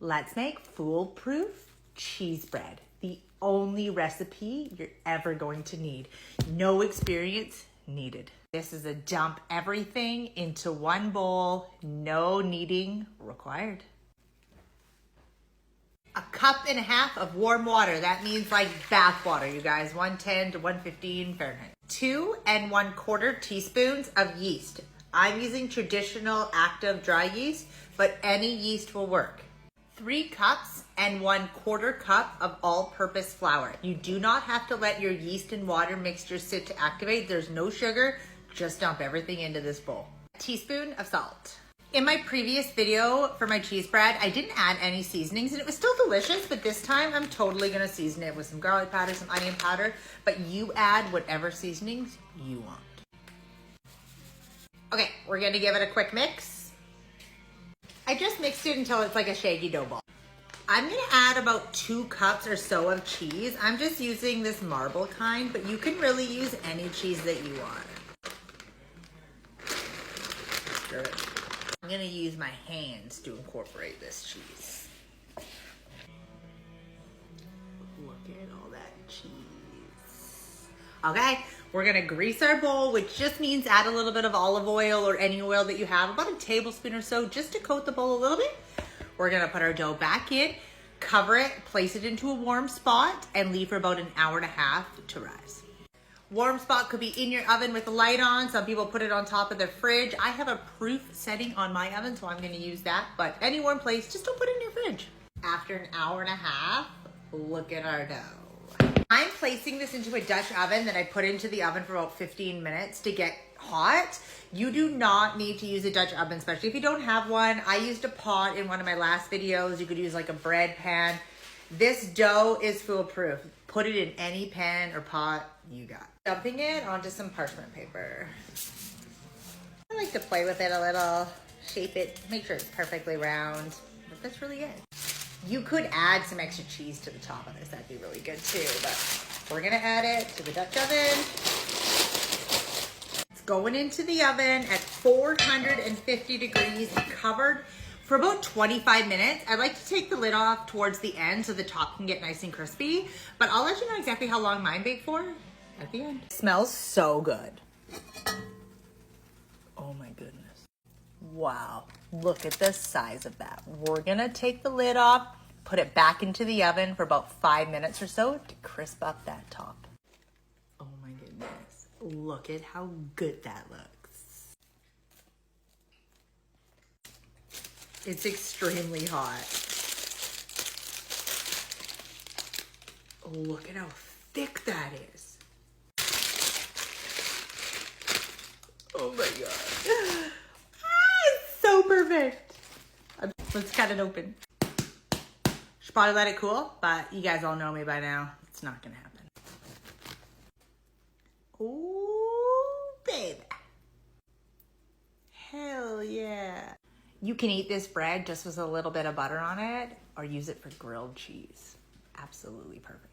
Let's make foolproof cheese bread. The only recipe you're ever going to need. No experience needed. This is a dump everything into one bowl, no kneading required. 1.5 cups of warm water. That means like bath water, you guys. 110 to 115 Fahrenheit. 2 1/4 teaspoons of yeast. I'm using traditional active dry yeast, but any yeast will work. 3 cups and 1/4 cup of all-purpose flour. You do not have to let your yeast and water mixture sit to activate. There's no sugar. Just dump everything into this bowl. A teaspoon of salt. In my previous video for my cheese bread, I didn't add any seasonings and it was still delicious, but this time I'm totally gonna season it with some garlic powder, some onion powder, but you add whatever seasonings you want. Okay, we're gonna give it a quick mix. I just mixed it until it's like a shaggy dough ball. I'm gonna add about 2 cups or so of cheese. I'm just using this marble kind, but you can really use any cheese that you want. Stir it. I'm gonna use my hands to incorporate this cheese. Look at all that cheese. Okay, we're gonna grease our bowl, which just means add a little bit of olive oil or any oil that you have, about a tablespoon or so, just to coat the bowl a little bit. We're gonna put our dough back in, cover it, place it into a warm spot, and leave for about 1.5 hours to rise. Warm spot could be in your oven with the light on. Some people put it on top of their fridge. I have a proof setting on my oven, so I'm gonna use that. But any warm place, just don't put it in your fridge. After 1.5 hours, look at our dough. I'm placing this into a Dutch oven that I put into the oven for about 15 minutes to get hot. You do not need to use a Dutch oven, especially if you don't have one. I used a pot in one of my last videos. You could use like a bread pan. This dough is foolproof. Put it in any pan or pot you got. Dumping it onto some parchment paper. I like to play with it a little, shape it, make sure it's perfectly round. But that's really it. You could add some extra cheese to the top of this. That'd be really good too, but we're gonna add it to the Dutch oven. It's going into the oven at 450 degrees, covered for about 25 minutes. I like to take the lid off towards the end so the top can get nice and crispy, but I'll let you know exactly how long mine baked for at the end. It smells so good. Oh my goodness. Wow, look at the size of that. We're gonna take the lid off, put it back into the oven for about 5 minutes or so to crisp up that top. Oh my goodness, look at how good that looks. It's extremely hot. Look at how thick that is. Oh my God. It's so perfect. Let's cut it open. Should probably let it cool, but you guys all know me by now. It's not gonna happen. Oh, baby. Hell yeah. You can eat this bread just with a little bit of butter on it or use it for grilled cheese. Absolutely perfect.